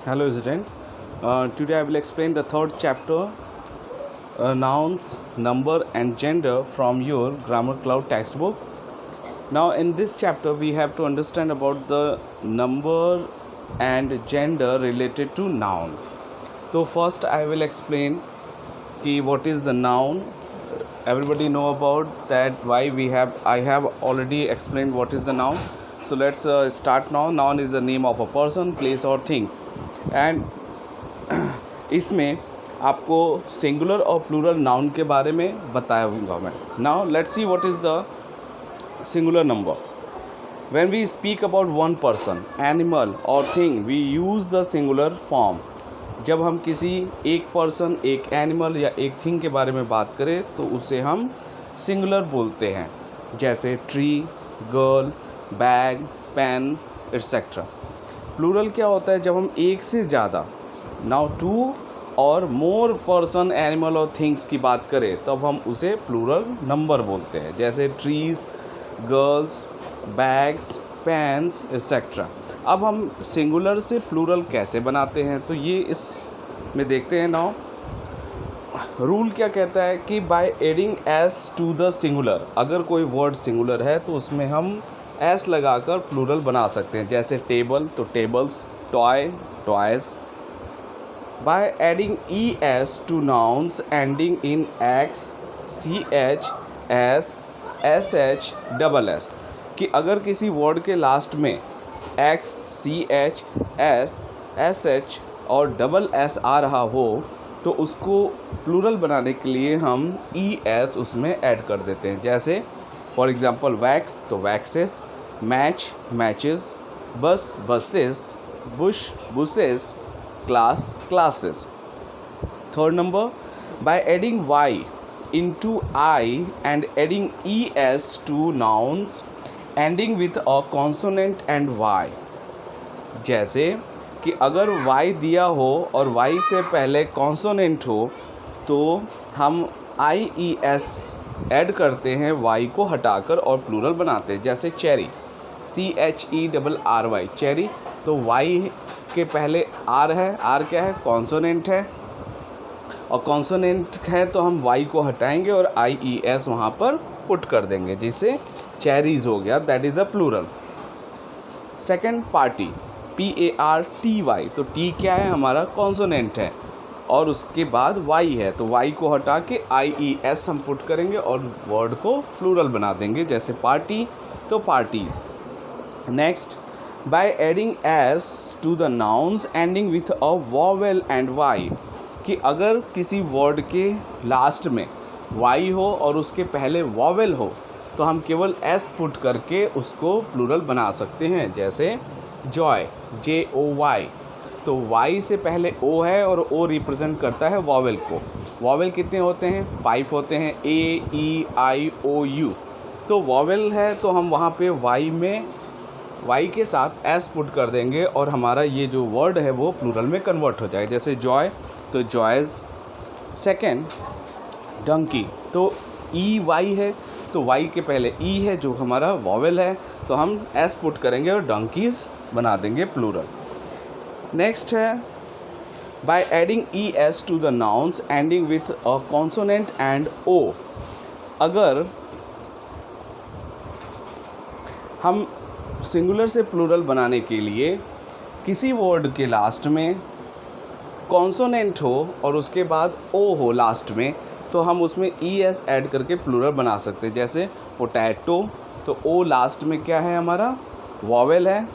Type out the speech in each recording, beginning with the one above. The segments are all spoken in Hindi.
Hello, student. Today I will explain the third chapter, nouns, number, and gender from your Grammar Cloud textbook. Now, in this chapter, we have to understand about the number and gender related to noun. So, first I will explain what is the noun. Everybody know about that. I have already explained what is the noun. So let's start now. Noun is the name of a person, place, or thing. And इसमें आपको सिंगुलर और प्लूरल नाउन के बारे में बताऊंगा मैं. Now let's see what is the singular number. When we speak about one person, animal और thing, we use the singular form. जब हम किसी एक पर्सन, एक एनिमल या एक थिंग के बारे में बात करें तो उसे हम सिंगुलर बोलते हैं, जैसे tree, girl, bag, pen, etcetera. Plural क्या होता है? जब हम एक से ज़्यादा, नाउ टू और मोर पर्सन, एनिमल और थिंग्स की बात करें तब हम उसे प्लूरल नंबर बोलते हैं, जैसे trees, girls, bags, pens, etcetera. अब हम सिंगुलर से प्लूरल कैसे बनाते हैं तो ये इसमें देखते हैं. नाउ रूल क्या कहता है कि by adding S to the singular, अगर कोई वर्ड सिंगुलर है तो उसमें हम एस लगाकर प्लूरल बना सकते हैं, जैसे टेबल तो tables, toy toys. By adding E S to nouns ending in X, C H, S, S H, double S, कि अगर किसी वर्ड के लास्ट में X, C H, S, S H और डबल एस आ रहा हो तो उसको प्लूरल बनाने के लिए हम ई एस उसमें ऐड कर देते हैं, जैसे फॉर एग्ज़ाम्पल वैक्स तो waxes, match matches, bus buses, bush bushes, class classes. Third number, by adding Y into I and adding es to nouns ending with a consonant and y. जैसे कि अगर y दिया हो और y से पहले कॉन्सोनेंट हो तो हम ies ऐड करते हैं y को हटाकर और प्लूरल बनाते हैं, जैसे चेरी, CHERRY, चेरी. तो y के पहले r है, r क्या है? कॉन्सोनेंट है, और कॉन्सोनेंट है तो हम y को हटाएंगे और IES वहाँ पर पुट कर देंगे, जिससे चेरीज़ हो गया, that is a plural. Second, party, PARTY, तो T क्या है? हमारा कॉन्सोनेंट है और उसके बाद y है, तो y को हटा के IES हम पुट करेंगे और वर्ड को प्लूरल बना देंगे, जैसे पार्टी तो parties. Next, by adding s to the nouns ending with a vowel and y, कि अगर किसी वर्ड के लास्ट में y हो और उसके पहले वॉवेल हो तो हम केवल s पुट करके उसको प्लूरल बना सकते हैं, जैसे जॉय, JOY, तो y से पहले o है और o रिप्रेजेंट करता है वॉवेल को. वॉवेल कितने होते हैं? 5 होते हैं, A, E, I, O, U. तो वॉवेल है तो हम वहाँ पे y के साथ s पुट कर देंगे और हमारा ये जो वर्ड है वो प्लूरल में कन्वर्ट हो जाए, जैसे जॉय तो जॉयज़. सेकेंड, डंकी, तो EY है तो y के पहले E है जो हमारा वॉवेल है, तो हम s पुट करेंगे और डंकीज़ बना देंगे प्लूरल. नेक्स्ट है, by adding ES to the nouns ending with a consonant and O, अगर हम सिंगुलर से प्लूरल बनाने के लिए किसी वर्ड के लास्ट में कॉन्सोनेंट हो और उसके बाद ओ हो लास्ट में, तो हम उसमें ES ऐड करके प्लूरल बना सकते हैं, जैसे पोटैटो, तो ओ लास्ट में क्या है? हमारा वॉवेल है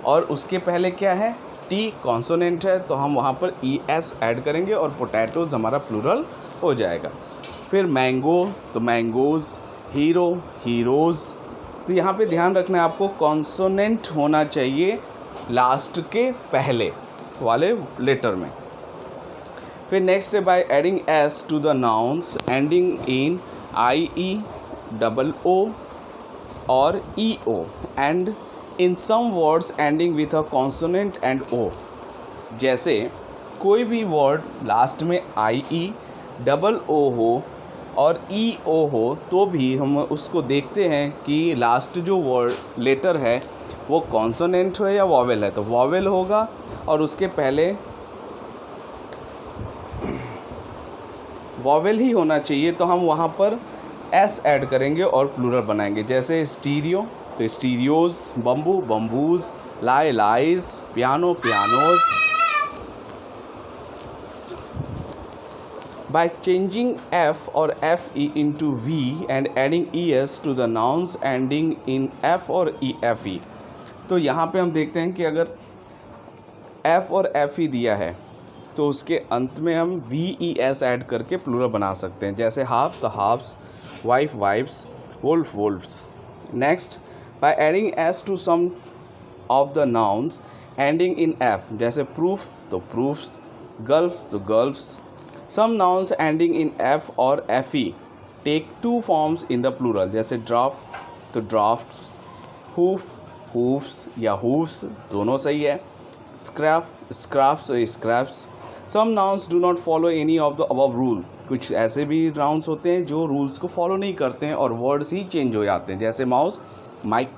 और उसके पहले क्या है? T कॉन्सोनेंट है, तो हम वहाँ पर ES ऐड करेंगे और पोटैटोज़ हमारा प्लूरल हो जाएगा. फिर मैंगो तो मैंगोज़, हीरो हीरोज़. तो यहाँ पे ध्यान रखना है आपको, कॉन्सोनेंट होना चाहिए लास्ट के पहले वाले लेटर में. फिर नेक्स्ट है, by adding s to the nouns ending in IE, OO और EO and in some words ending with a consonant and O. जैसे कोई भी वर्ड लास्ट में IE, OO हो और ई ओ हो तो भी हम उसको देखते हैं कि लास्ट जो वर्ड लेटर है वो कॉन्सोनेंट है या वॉवेल है, तो वॉवेल होगा और उसके पहले वॉवेल ही होना चाहिए, तो हम वहाँ पर एस ऐड करेंगे और प्लूरल बनाएंगे। जैसे स्टीरियो तो stereos, bamboo bamboos, lie lies, piano pianos. By changing F or FE into V and adding ES to the nouns ending in F or FE, तो यहाँ पे हम देखते हैं कि अगर F और FE दिया है तो उसके अंत में हम VES ऐड करके प्लूरल बना सकते हैं। जैसे हाफ तो halfs, wife wifes, wolf wolfs. Next, by adding S to some of the nouns ending in F, जैसे प्रूफ तो प्रूफ्स, गल्फ तो gulfs. Some nouns ending in F or FE take two forms in the plural, जैसे draft तो drafts, hoof hoofs या hoofs, दोनों सही है। scrap scraps और scraps। Some nouns do not follow any of the above rule, कुछ ऐसे भी nouns होते हैं जो rules को follow नहीं करते हैं और words ही change हो जाते हैं, जैसे mouse mic,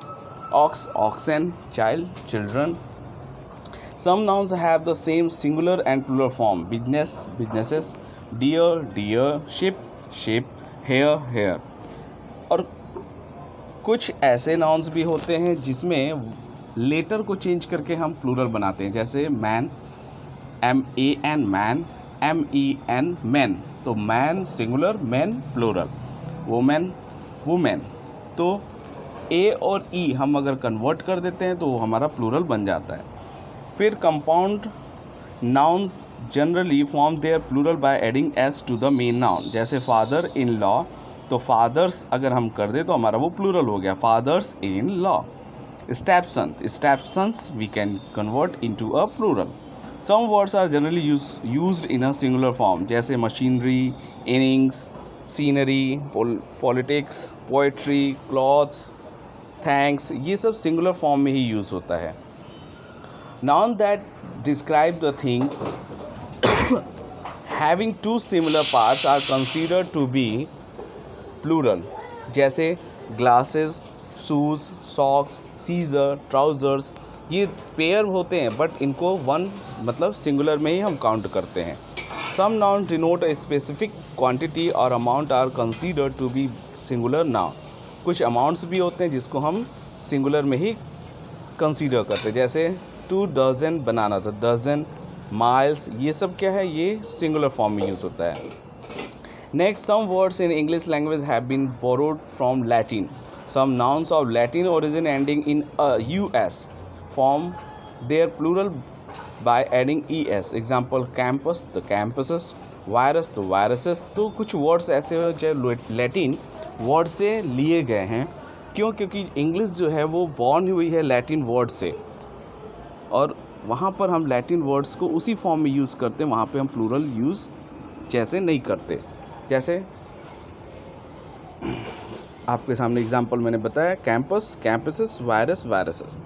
ox oxen, child children। Some nouns have the same singular and plural form, business businesses, deer deer, ship ship, hair hair। और कुछ ऐसे nouns भी होते हैं जिसमें लेटर को चेंज करके हम प्लूरल बनाते हैं, जैसे man MAN man, MEN men, तो man singular, man plural. Women women, तो A और E हम अगर कन्वर्ट कर देते हैं तो वो हमारा प्लूरल बन जाता है। फिर compound nouns generally form their plural by adding S to the main noun, जैसे फादर इन लॉ, तो फादर्स अगर हम कर दे तो हमारा वो प्लूरल हो गया, fathers in law. Stepson stepsons we can convert into a plural. Some words are generally used in a singular form, जैसे machinery, innings, scenery, politics, poetry, clothes, thanks, ये सब सिंगुलर फॉर्म में ही यूज़ होता है। Noun that describe the things having two similar parts are considered to be plural, जैसे glasses, shoes, socks, scissor, trousers, ये पेयर होते हैं बट इनको वन मतलब सिंगुलर में ही हम काउंट करते हैं। Some nouns denote a specific quantity or amount are considered to be singular noun, कुछ अमाउंट्स भी होते हैं जिसको हम सिंगुलर में ही कंसीडर करते हैं, जैसे 2 डज़न बनाना, तो डज़न, माइल्स, ये सब क्या है, ये सिंगुलर फॉर्म में यूज़ होता है। Next, some words in English language have been borrowed from Latin. Some nouns of Latin origin ending in US form their plural by adding ES। Example campus तो कैंपसेस, वायरस तो वायरसेस। तो कुछ वर्ड्स ऐसे हैं जो लैटिन वर्ड से लिए गए हैं, क्योंकि इंग्लिश जो है वो बॉर्न हुई है लैटिन वर्ड से, और वहाँ पर हम लैटिन वर्ड्स को उसी फॉर्म में यूज़ करते हैं, वहाँ पे हम प्लूरल यूज़ जैसे नहीं करते। जैसे आपके सामने एग्जांपल मैंने बताया, campus campuses, virus viruses.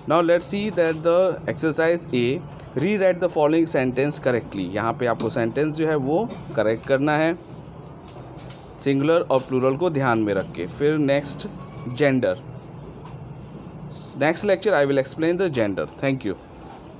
Now let's see that the exercise A, rewrite the following sentence correctly. यहाँ पे आपको सेंटेंस जो है वो करेक्ट करना है, सिंगुलर और प्लूरल को ध्यान में रख के। फिर next, gender. Next lecture I will explain the gender. Thank you.